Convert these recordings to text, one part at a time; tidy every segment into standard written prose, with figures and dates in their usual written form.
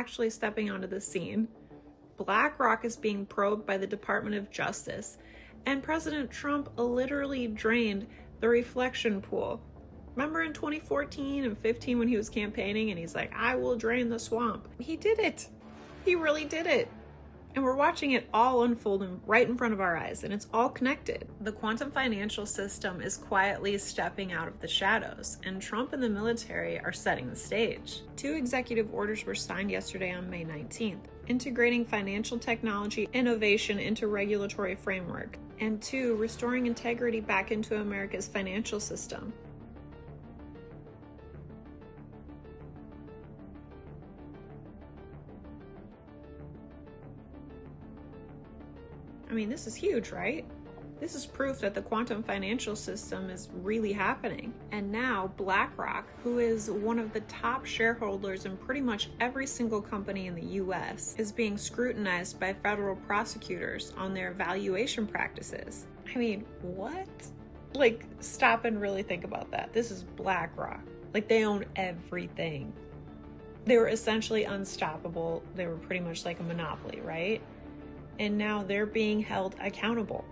actually stepping onto the scene. BlackRock is being probed by the Department of Justice, and President Trump literally drained the reflection pool. Remember in 2014 and 15 when he was campaigning and he's like, I will drain the swamp. He did it. He really did it. And we're watching it all unfold right in front of our eyes, and it's all connected. The quantum financial system is quietly stepping out of the shadows, and Trump and the military are setting the stage. 2 executive orders were signed yesterday on May 19th, integrating financial technology innovation into regulatory framework, and 2, restoring integrity back into America's financial system. I mean, this is huge, right? This is proof that the quantum financial system is really happening. And now BlackRock, who is one of the top shareholders in pretty much every single company in the US, is being scrutinized by federal prosecutors on their valuation practices. I mean, what? Like, stop and really think about that. This is BlackRock. Like, they own everything. They were essentially unstoppable. They were pretty much like a monopoly, right? And now they're being held accountable.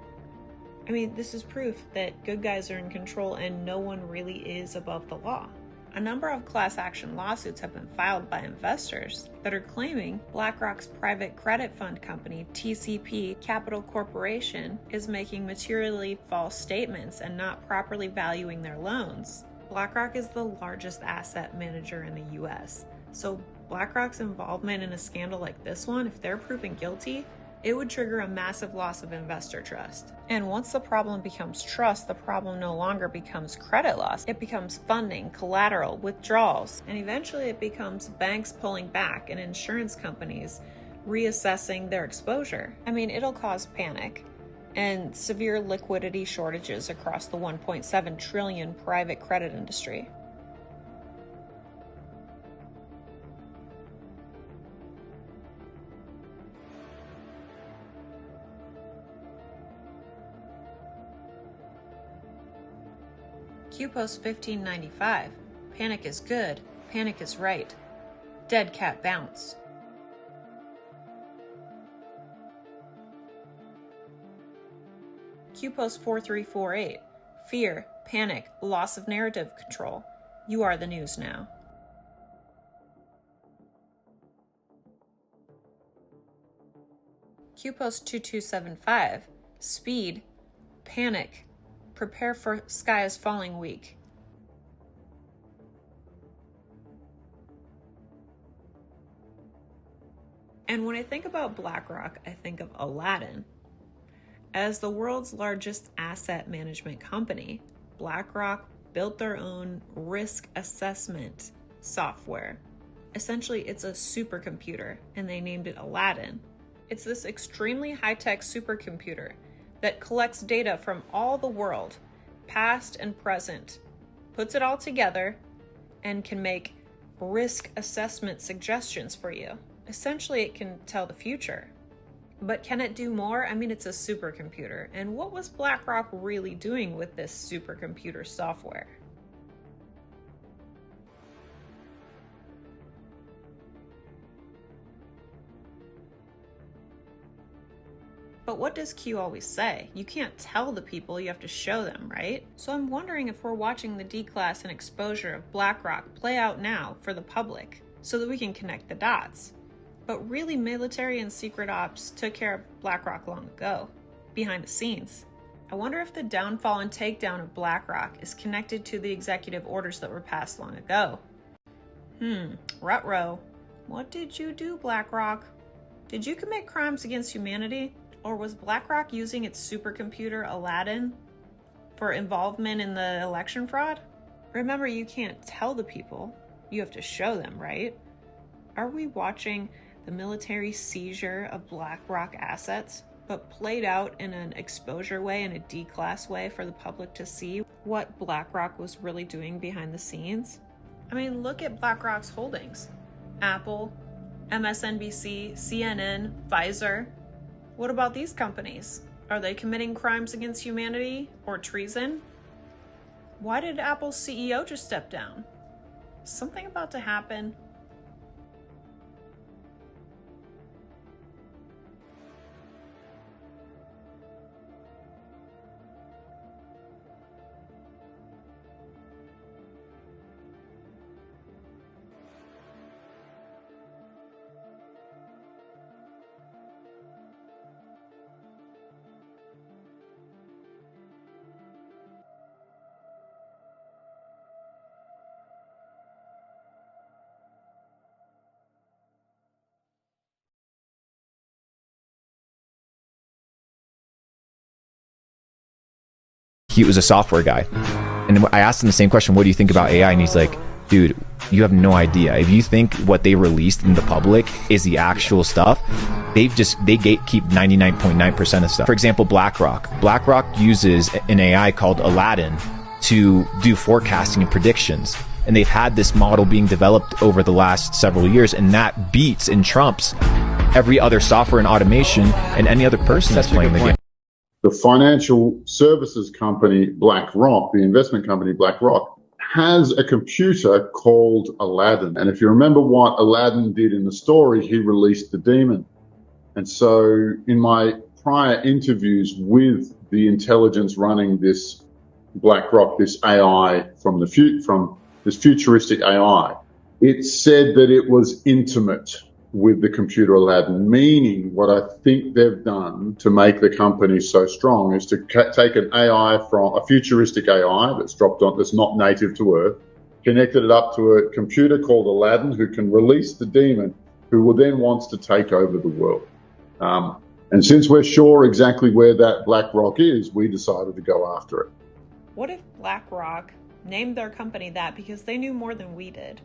I mean, this is proof that good guys are in control and no one really is above the law. A number of class action lawsuits have been filed by investors that are claiming BlackRock's private credit fund company, TCP Capital Corporation, is making materially false statements and not properly valuing their loans. BlackRock is the largest asset manager in the US. So BlackRock's involvement in a scandal like this one, if they're proven guilty, it would trigger a massive loss of investor trust. And once the problem becomes trust, the problem no longer becomes credit loss. It becomes funding, collateral, withdrawals, and eventually it becomes banks pulling back and insurance companies reassessing their exposure. I mean, it'll cause panic and severe liquidity shortages across the 1.7 trillion private credit industry. QPost 1595. Panic is good. Panic is right. Dead cat bounce. QPost 4348. Fear, panic, loss of narrative control. You are the news now. QPost 2275. Speed, panic. Prepare for sky is falling week. And when I think about BlackRock, I think of Aladdin. As the world's largest asset management company, BlackRock built their own risk assessment software. Essentially, it's a supercomputer, and they named it Aladdin. It's this extremely high-tech supercomputer that collects data from all the world, past and present, puts it all together, and can make risk assessment suggestions for you. Essentially, it can tell the future. But can it do more? I mean, it's a supercomputer. And what was BlackRock really doing with this supercomputer software? But what does Q always say? You can't tell the people, you have to show them, right? So I'm wondering if we're watching the declass and exposure of BlackRock play out now for the public so that we can connect the dots. But really, military and secret ops took care of BlackRock long ago, behind the scenes. I wonder if the downfall and takedown of BlackRock is connected to the executive orders that were passed long ago. Ruh-roh. What did you do, BlackRock? Did you commit crimes against humanity? Or was BlackRock using its supercomputer Aladdin for involvement in the election fraud? Remember, you can't tell the people, you have to show them, right? Are we watching the military seizure of BlackRock assets, but played out in an exposure way, in a D-class way for the public to see what BlackRock was really doing behind the scenes? I mean, look at BlackRock's holdings. Apple, MSNBC, CNN, Pfizer. What about these companies? Are they committing crimes against humanity or treason? Why did Apple's CEO just step down? Something about to happen? He was a software guy. And I asked him the same question, what do you think about AI? And he's like, dude, you have no idea. If you think what they released in the public is the actual stuff, they gatekeep 99.9% of stuff. For example, BlackRock. BlackRock uses an AI called Aladdin to do forecasting and predictions. And they've had this model being developed over the last several years, and that beats and trumps every other software and automation and any other person that's playing the game. The financial services company BlackRock, the investment company BlackRock, has a computer called Aladdin. And if you remember what Aladdin did in the story, he released the demon. And so in my prior interviews with the intelligence running this BlackRock, this AI from this futuristic AI, it said that it was intimate with the computer Aladdin, meaning what I think they've done to make the company so strong is to take an AI from a futuristic AI that's that's not native to Earth, connected it up to a computer called Aladdin who can release the demon, who will then wants to take over the world. And since we're sure exactly where that BlackRock is, we decided to go after it. What if BlackRock named their company that because they knew more than we did?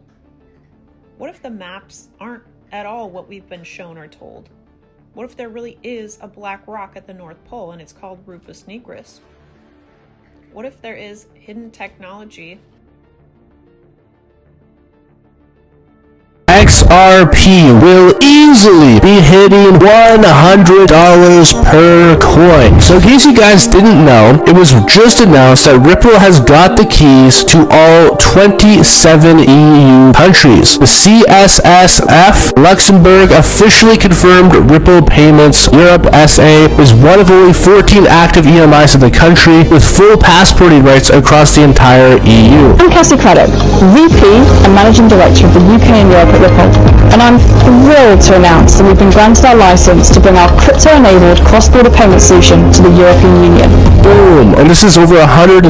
What if the maps aren't at all what we've been shown or told? What if there really is a black rock at the North Pole and it's called Rufus Nigris? What if there is hidden technology? XRP will easily be hitting $100 per coin. So in case you guys didn't know, it was just announced that Ripple has got the keys to all 27 EU countries. The CSSF Luxembourg officially confirmed Ripple Payments Europe SA is one of only 14 active EMIs in the country with full passporting rights across the entire EU. I'm Cassie Craddock, VP and Managing Director of the UK and Europe at Ripple, and I'm thrilled to announce that we've been granted our license to bring our crypto-enabled cross-border payment solution to the European Union. Boom! And this is over 116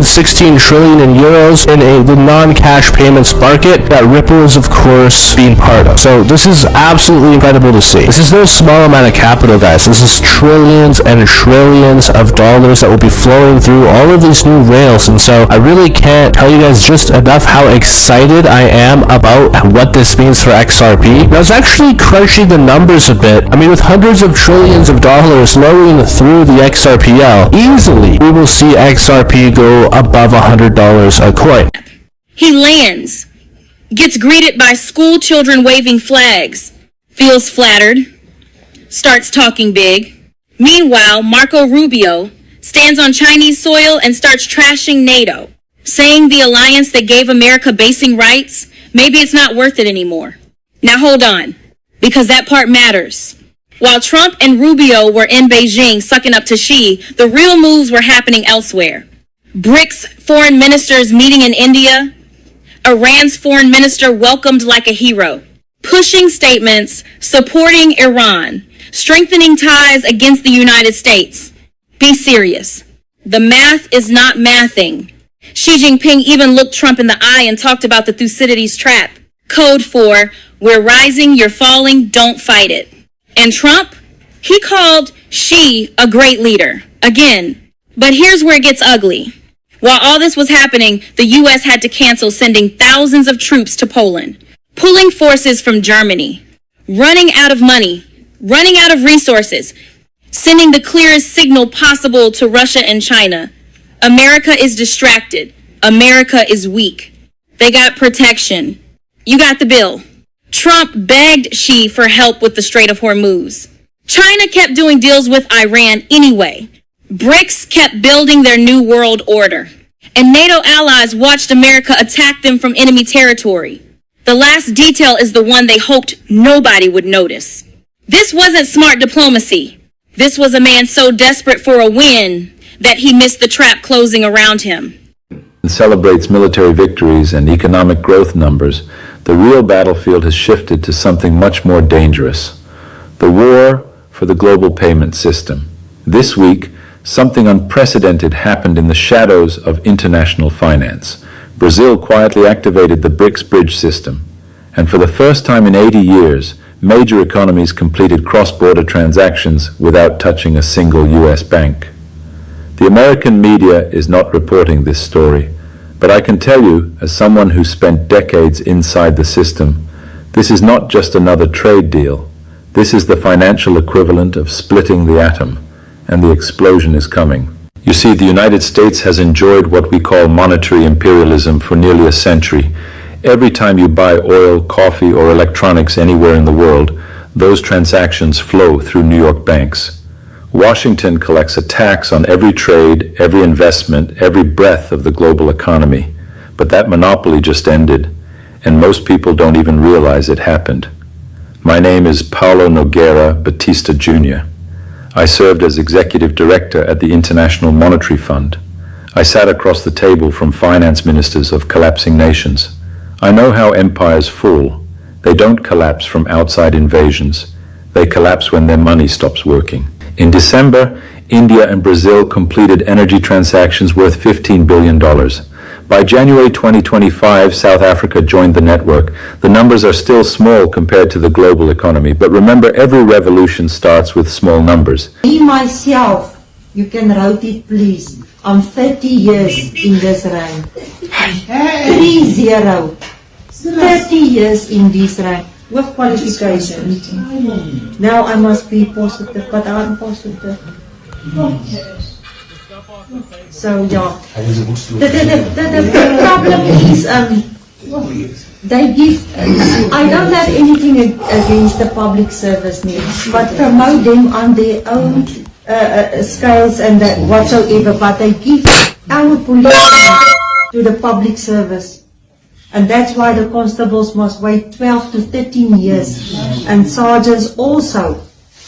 trillion in euros in the non-cash payments market that Ripple is, of course, being part of. So this is absolutely incredible to see. This is no small amount of capital, guys. This is trillions and trillions of dollars that will be flowing through all of these new rails. And so I really can't tell you guys just enough how excited I am about what this means for XRP. I was actually crunching the numbers a bit. I mean, with hundreds of trillions of dollars flowing through the XRPL, easily we will see XRP go above $100 a coin. He lands, gets greeted by school children waving flags, feels flattered, starts talking big. Meanwhile, Marco Rubio stands on Chinese soil and starts trashing NATO, saying the alliance that gave America basing rights, maybe it's not worth it anymore. Now hold on, because that part matters. While Trump and Rubio were in Beijing sucking up to Xi, the real moves were happening elsewhere. Brics foreign ministers meeting in India, Iran's foreign minister welcomed like a hero, pushing statements supporting Iran, strengthening ties against the United States. Be serious. The math is not mathing. Xi Jinping even looked Trump in the eye and talked about the Thucydides trap. Code for, we're rising, you're falling, don't fight it. And Trump, he called Xi a great leader. Again. But here's where it gets ugly. While all this was happening, the U.S. had to cancel sending thousands of troops to Poland, pulling forces from Germany, running out of money, running out of resources, sending the clearest signal possible to Russia and China. America is distracted. America is weak. They got protection. You got the bill. Trump begged Xi for help with the Strait of Hormuz. China kept doing deals with Iran anyway. Brics kept building their new world order. And NATO allies watched America attack them from enemy territory. The last detail is the one they hoped nobody would notice. This wasn't smart diplomacy. This was a man so desperate for a win that he missed the trap closing around him. Celebrates military victories and economic growth numbers, the real battlefield has shifted to something much more dangerous. The war for the global payment system. This week, something unprecedented happened in the shadows of international finance. Brazil quietly activated the Brics bridge system, and for the first time in 80 years, major economies completed cross-border transactions without touching a single U.S. bank. The American media is not reporting this story, but I can tell you, as someone who spent decades inside the system, this is not just another trade deal. This is the financial equivalent of splitting the atom, and the explosion is coming. You see, the United States has enjoyed what we call monetary imperialism for nearly a century. Every time you buy oil, coffee, or electronics anywhere in the world, those transactions flow through New York banks. Washington collects a tax on every trade, every investment, every breath of the global economy. But that monopoly just ended, and most people don't even realize it happened. My name is Paulo Nogueira Batista Jr. I served as executive director at the International Monetary Fund. I sat across the table from finance ministers of collapsing nations. I know how empires fall. They don't collapse from outside invasions. They collapse when their money stops working. In December, India and Brazil completed energy transactions worth $15 billion. By January 2025, South Africa joined the network. The numbers are still small compared to the global economy, but remember, every revolution starts with small numbers. Me, myself, you can write it please. I'm 30 years in this reign. 30. 30 years in this reign with qualifications. Now I must be positive, but I'm positive. So yeah, the problem is they give. I don't have anything against the public service needs, but promote them on their own scales and whatsoever. But they give our police to the public service, and that's why the constables must wait 12 to 13 years, and sergeants also.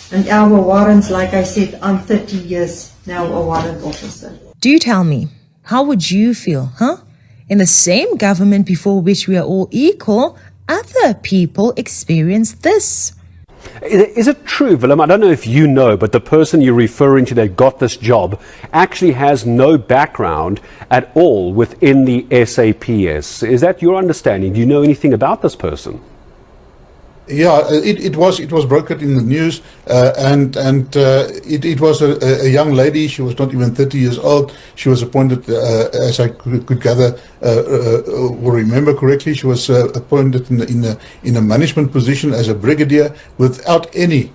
And our warrants, like I said, I'm 30 years now a warrant officer. Do tell me, how would you feel, huh? In the same government before which we are all equal, other people experience this. Is it true, Willem? I don't know if you know, but the person you're referring to that got this job actually has no background at all within the SAPS. Is that your understanding? Do you know anything about this person? Yeah, it was broken in the news, and it was a young lady. She was not even 30 years old. She was appointed, as I could gather or remember correctly, she was appointed in a management position as a brigadier without any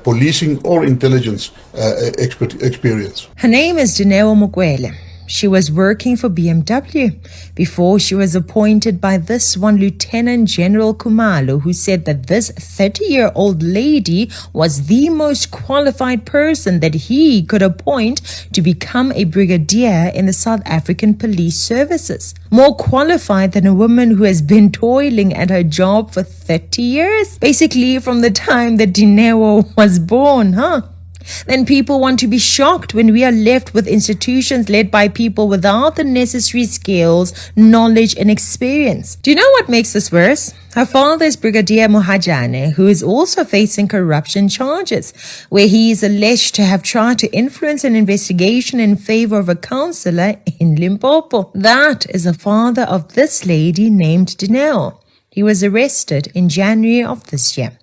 policing or intelligence experience. Her name is Dineo Mokwele. She was working for BMW before she was appointed by this one Lieutenant General Khumalo, who said that this 30-year-old lady was the most qualified person that he could appoint to become a brigadier in the South African police services. More qualified than a woman who has been toiling at her job for 30 years, basically from the time that Dineo was born, huh? Then people want to be shocked when we are left with institutions led by people without the necessary skills, knowledge, and experience. Do you know what makes this worse? Her father is Brigadier Mohajane, who is also facing corruption charges, where he is alleged to have tried to influence an investigation in favor of a councillor in Limpopo. That is the father of this lady named Dineo. He was arrested in January of this year.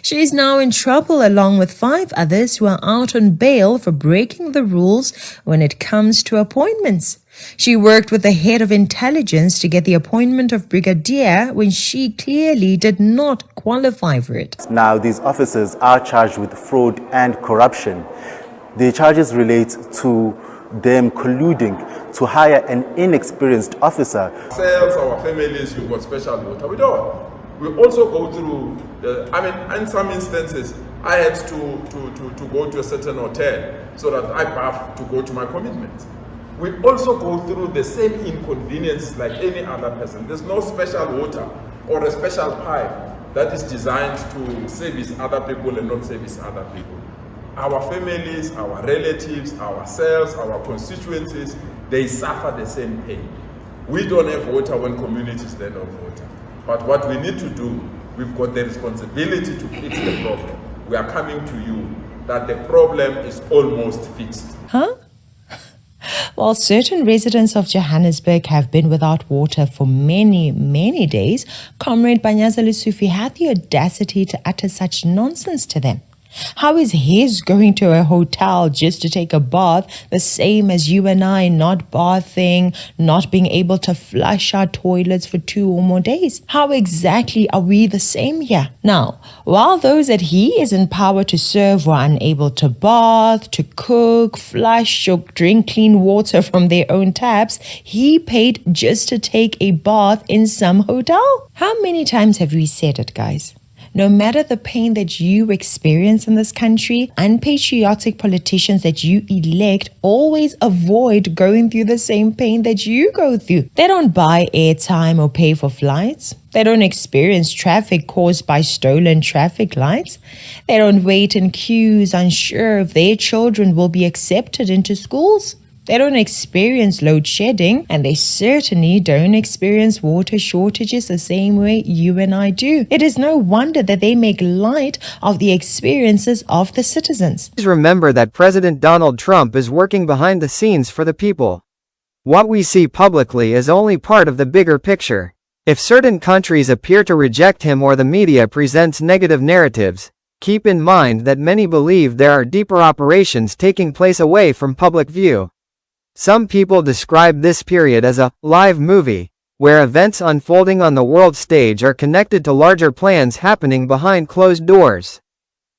She is now in trouble along with 5 others who are out on bail for breaking the rules when it comes to appointments. She worked with the head of intelligence to get the appointment of brigadier when she clearly did not qualify for it. Now, these officers are charged with fraud and corruption. The charges relate to them colluding to hire an inexperienced officer. Ourselves, our families, we've got special water. We don't. We also go through, in some instances, I had to go to a certain hotel so that I have to go to my commitments. We also go through the same inconveniences like any other person. There's no special water or a special pipe that is designed to service other people and not service other people. Our families, our relatives, ourselves, our constituencies, they suffer the same pain. We don't have water when communities don't have water. But what we need to do, we've got the responsibility to fix the problem. We are coming to you that the problem is almost fixed. Huh? While certain residents of Johannesburg have been without water for many, many days, Comrade Banyaza Lesufi had the audacity to utter such nonsense to them. How is his going to a hotel just to take a bath the same as you and I not bathing, not being able to flush our toilets for 2 or more days? How exactly are we the same here? Now, while those that he is in power to serve were unable to bath, to cook, flush, or drink clean water from their own taps, he paid just to take a bath in some hotel. How many times have we said it, guys? No matter the pain that you experience in this country, unpatriotic politicians that you elect always avoid going through the same pain that you go through. They don't buy airtime or pay for flights. They don't experience traffic caused by stolen traffic lights. They don't wait in queues unsure if their children will be accepted into schools. They don't experience load shedding, and they certainly don't experience water shortages the same way you and I do. It is no wonder that they make light of the experiences of the citizens. Please remember that President Donald Trump is working behind the scenes for the people. What we see publicly is only part of the bigger picture. If certain countries appear to reject him or the media presents negative narratives, keep in mind that many believe there are deeper operations taking place away from public view. Some people describe this period as a live movie, where events unfolding on the world stage are connected to larger plans happening behind closed doors.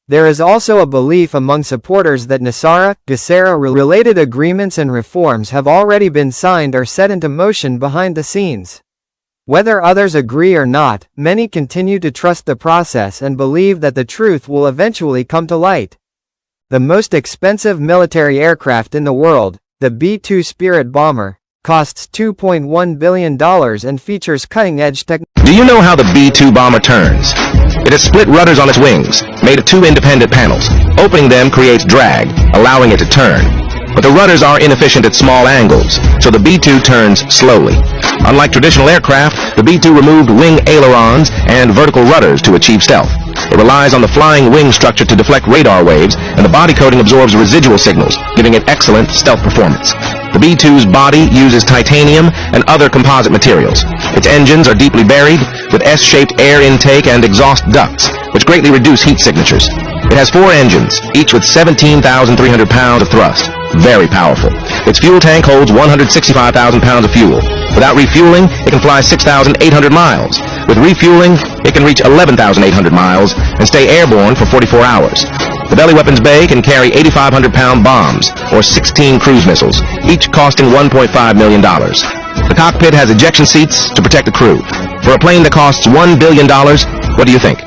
There is also a belief among supporters that Nasara-related agreements and reforms have already been signed or set into motion behind the scenes. Whether others agree or not, many continue to trust the process and believe that the truth will eventually come to light. The most expensive military aircraft in the world, the B-2 Spirit bomber, costs $2.1 billion and features cutting-edge technology. Do you know how the B-2 bomber turns? It has split rudders on its wings, made of 2 independent panels. Opening them creates drag, allowing it to turn. But the rudders are inefficient at small angles, so the B-2 turns slowly. Unlike traditional aircraft, the B-2 removed wing ailerons and vertical rudders to achieve stealth. It relies on the flying wing structure to deflect radar waves, and the body coating absorbs residual signals, giving it excellent stealth performance. The B-2's body uses titanium and other composite materials. Its engines are deeply buried, with S-shaped air intake and exhaust ducts, which greatly reduce heat signatures. It has 4 engines, each with 17,300 pounds of thrust. Very powerful. Its fuel tank holds 165,000 pounds of fuel. Without refueling, it can fly 6,800 miles. With refueling, it can reach 11,800 miles and stay airborne for 44 hours. The belly weapons bay can carry 8,500-pound bombs, or 16 cruise missiles, each costing $1.5 million. The cockpit has ejection seats to protect the crew. For a plane that costs $1 billion, what do you think?